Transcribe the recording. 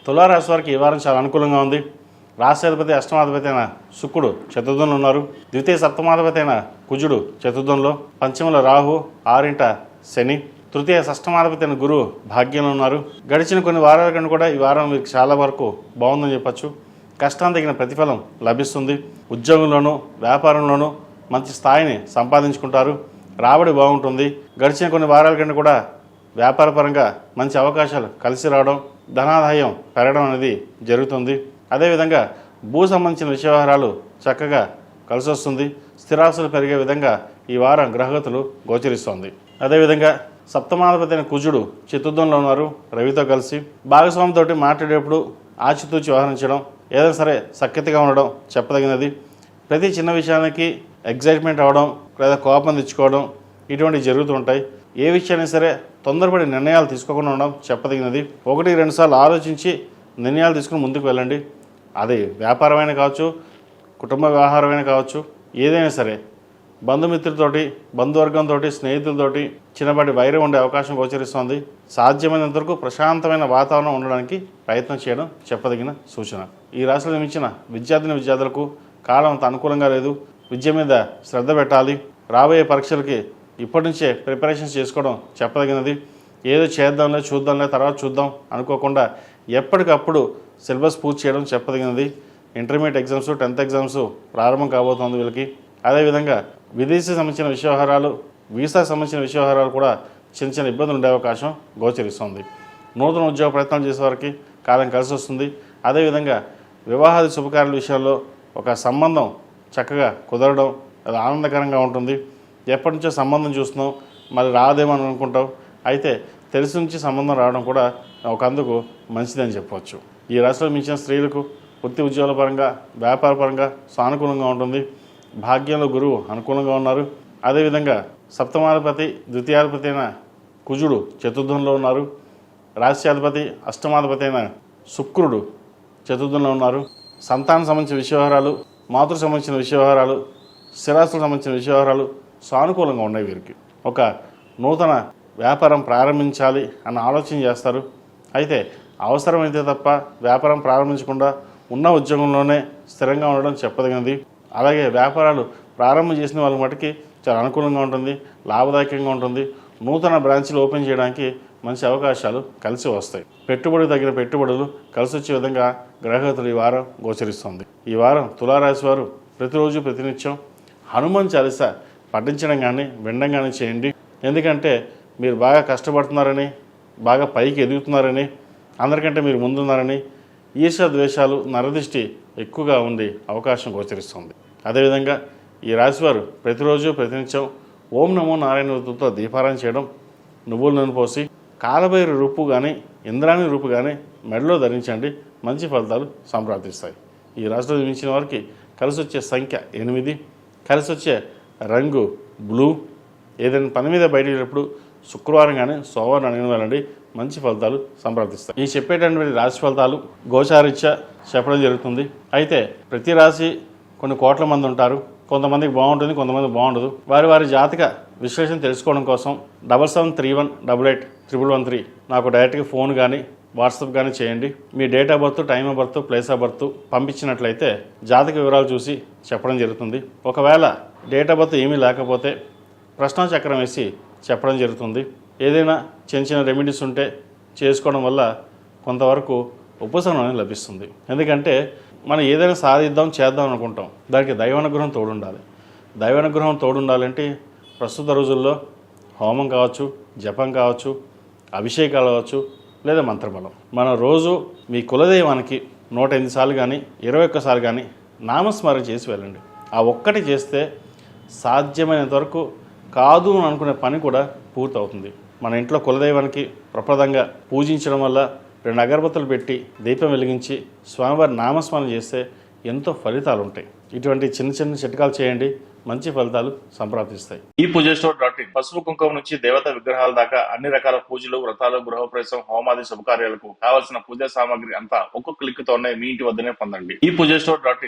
తులారాశి వారికి ఈ వారం చాలా అనుకూలంగా ఉంది. రాష్ట్రాధిపతి అష్టమాధిపతి అయిన శుక్రుడు చతుర్థంలో ఉన్నారు. ద్వితీయ సప్తమాధిపతి అయిన కుజుడు చతుర్థంలో, పంచమంలో రాహు, ఆరింట శని, తృతీయ షష్టమాధిపతి అయిన గురువు భాగ్యంలో ఉన్నారు. గడిచిన కొన్ని వారాల కంటే కూడా ఈ వారం మీకు చాలా వరకు బాగుందని చెప్పచ్చు. కష్టానికి తగిన ప్రతిఫలం లభిస్తుంది. ఉద్యోగంలోనూ వ్యాపారంలోనూ మంచి స్థాయిని సంపాదించుకుంటారు. రాబడి బాగుంటుంది. గడిచిన కొన్ని వారాల కంటే కూడా వ్యాపారపరంగా మంచి అవకాశాలు కలిసి రావడం, ధనాదాయం పెరగడం అనేది జరుగుతుంది. అదేవిధంగా భూ సంబంధించిన వ్యవహారాలు చక్కగా కలిసి వస్తుంది. స్థిరాస్తులు పెరిగే విధంగా ఈ వారం గ్రహగతులు గోచరిస్తోంది. అదేవిధంగా సప్తమాధిపతి అయిన కుజుడు చతుర్థంలో ఉన్నారు రవితో కలిసి. భాగస్వామితోటి మాట్లాడేటప్పుడు ఆచితూచి వ్యవహరించడం, ఏదైనా సరే సఖ్యతగా ఉండడం చెప్పదగినది. ప్రతి చిన్న విషయానికి ఎగ్జైట్మెంట్ అవ్వడం లేదా కోపం తెచ్చుకోవడం ఇటువంటివి జరుగుతుంటాయి. ఏ విషయాన్ని సరే తొందరపడి నిర్ణయాలు తీసుకోకుండా ఉండడం చెప్పదగినది. 1-2 సార్లు ఆలోచించి నిర్ణయాలు తీసుకుని ముందుకు వెళ్ళండి. అది వ్యాపారమైన కావచ్చు, కుటుంబ వ్యవహారమైన కావచ్చు, ఏదైనా సరే బంధుమిత్రులతోటి, బంధువర్గంతో, స్నేహితులతోటి చిన్నపాటి వైరం ఉండే అవకాశం గోచరిస్తోంది. సాధ్యమైనంత వరకు ప్రశాంతమైన వాతావరణం ఉండడానికి ప్రయత్నం చేయడం చెప్పదగిన సూచన. ఈ రాశిలో నిర్మించిన విద్యార్థులకు కాలం అంత అనుకూలంగా లేదు. విద్య మీద శ్రద్ధ పెట్టాలి. రాబోయే పరీక్షలకి ఇప్పటి నుంచే ప్రిపరేషన్స్ చేసుకోవడం చెప్పదగినది. ఏదో చేద్దాంలే, చూద్దాంలే, తర్వాత చూద్దాం అనుకోకుండా ఎప్పటికప్పుడు సిలబస్ పూర్తి చేయడం చెప్పదగినది. ఇంటర్మీడియట్ ఎగ్జామ్స్, 10th ఎగ్జామ్స్ ప్రారంభం కాబోతోంది వీళ్ళకి. అదేవిధంగా విదేశీ సంబంధించిన వ్యవహారాలు, వీసా సంబంధించిన వ్యవహారాలు కూడా చిన్న చిన్న ఇబ్బందులు ఉండే అవకాశం గోచరిస్తుంది. నూతన ఉద్యోగ ప్రయత్నాలు చేసేవారికి కాలం కలిసి వస్తుంది. అదేవిధంగా వివాహాది శుభకార్యాల విషయాల్లో ఒక సంబంధం చక్కగా కుదరడం అది ఆనందకరంగా ఉంటుంది. ఎప్పటి నుంచో సంబంధం చూస్తున్నాం, మరి రాదేమని అనుకుంటాం. అయితే తెలిసి నుంచి సంబంధం రావడం కూడా ఒక అందుకు మంచిదని చెప్పవచ్చు. ఈ రాశిలో మించిన స్త్రీలకు వృత్తి ఉద్యోగాల పరంగా, వ్యాపార పరంగా సానుకూలంగా ఉంటుంది. భాగ్యంలో గురువు అనుకూలంగా ఉన్నారు. అదేవిధంగా సప్తమాధిపతి ద్వితీయాధిపతి అయిన కుజుడు చతుర్థంలో ఉన్నారు. రాశ్యాధిపతి అష్టమాధిపతి అయిన శుక్రుడు చతుర్థంలో ఉన్నారు. సంతానం సంబంధించిన వ్యవహారాలు, మాతృ సంబంధించిన వ్యవహారాలు, స్థిరాస్తులకు సంబంధించిన వ్యవహారాలు సానుకూలంగా ఉన్నాయి. వీరికి ఒక నూతన వ్యాపారం ప్రారంభించాలి అన్న ఆలోచన చేస్తారు. అయితే అవసరమైతే తప్ప వ్యాపారం ప్రారంభించకుండా ఉన్న ఉద్యోగంలోనే స్థిరంగా ఉండడం చెప్పదగినది. అలాగే వ్యాపారాలు ప్రారంభం చేసిన వాళ్ళ మటుకి చాలా అనుకూలంగా ఉంటుంది, లాభదాయకంగా ఉంటుంది. నూతన బ్రాంచ్లు ఓపెన్ చేయడానికి మంచి అవకాశాలు కలిసి వస్తాయి. పెట్టుబడికి తగిన పెట్టుబడులు కలిసి వచ్చే విధంగా గ్రహగతులు ఈ వారం గోచరిస్తుంది. ఈ వారం తులారాశి వారు ప్రతిరోజు ప్రతినిత్యం హనుమాన్ చాలీసా పఠించడం కానీ వినడం కానీ చేయండి. ఎందుకంటే మీరు బాగా కష్టపడుతున్నారని, బాగా పైకి ఎదుగుతున్నారని, అందరికంటే మీరు ముందున్నారని ఈర్ష్య ద్వేషాలు, నరదృష్టి ఎక్కువగా ఉండే అవకాశం గోచరిస్తుంది. అదేవిధంగా ఈ రాశివారు ప్రతిరోజు ప్రతినిత్యం ఓం నమో నారాయణ వృత్తుతో దీపారాయణ చేయడం, నువ్వుల నూనె పోసి కాలభైరు రూపు కానీ ఇంద్రాణి రూపు కానీ మెడలో ధరించండి. మంచి ఫలితాలు సంప్రాప్తిస్తాయి. ఈ రాశిలో జన్మించిన వారికి కలిసి వచ్చే సంఖ్య 8, కలిసి వచ్చే రంగు బ్లూ. ఏదైనా పని మీద బయట వెళ్ళినప్పుడు శుక్రవారం కానీ సోమవారం అడిగిన వెళ్ళండి. మంచి ఫలితాలు సంప్రాప్తిస్తాయి. ఈ చెప్పేటటువంటి రాశి ఫలితాలు గోచారీత్యా చెప్పడం జరుగుతుంది. అయితే ప్రతి రాశి కొన్ని కోట్ల మంది ఉంటారు. కొంతమందికి బాగుంటుంది, కొంతమంది బాగుండదు. వారి జాతక విశ్లేషణ తెలుసుకోవడం కోసం 7731881113 నాకు డైరెక్ట్గా ఫోన్ కానీ వాట్సాప్ కానీ చేయండి. మీ date of birth, time of birth, place of birth పంపించినట్లయితే జాతక వివరాలు చూసి చెప్పడం జరుగుతుంది. ఒకవేళ డేట్ ఆఫ్ బర్త్ ఏమీ లేకపోతే ప్రశ్నాచక్రం వేసి చెప్పడం జరుగుతుంది. ఏదైనా చిన్న రెమెడీస్ ఉంటే చేసుకోవడం వల్ల కొంతవరకు ఉపశమనం లభిస్తుంది. ఎందుకంటే మనం ఏదైనా సాధిద్దాం, చేద్దాం అనుకుంటాం, దానికి దైవానుగ్రహం తోడుండాలి. దైవానుగ్రహం తోడుండాలంటే ప్రస్తుత రోజుల్లో హోమం కావచ్చు, జపం కావచ్చు, అభిషేకాలు కావచ్చు, లేదా మంత్రబలం. మనం రోజు మీ కులదైవానికి 108 సార్లు కానీ 21 సార్లు కానీ నామస్మరణ చేసి వెళ్ళండి. ఆ ఒక్కటి చేస్తే సాధ్యమైనంత వరకు కాదు అని అనుకునే పని కూడా పూర్తవుతుంది. మన ఇంట్లో కులదైవానికి ప్రప్రదంగా పూజించడం వల్ల 2 అగరబత్తులు పెట్టి దీపం వెలిగించి స్వామివారి నామస్మరణ చేస్తే ఎంతో ఫలితాలు ఉంటాయి. ఇటువంటి చిన్న చిట్కాలు చేయండి, మంచి ఫలితాలు సంప్రాప్తిస్తాయి. ఈ పూజస్టోర్.in పసుపు కుంకుమ నుంచి దేవతా విగ్రహాల దాకా అన్ని రకాల పూజలు, వ్రతాలు, గృహప్రవేశం, హోమాది శుభకార్యాలకు కావాల్సిన పూజా సామాగ్రి అంతా ఒక్కొక్క క్లిక్ తోనే మీ ఇంటి వద్దనే పొందండి. ఈ పూజస్టోర్.in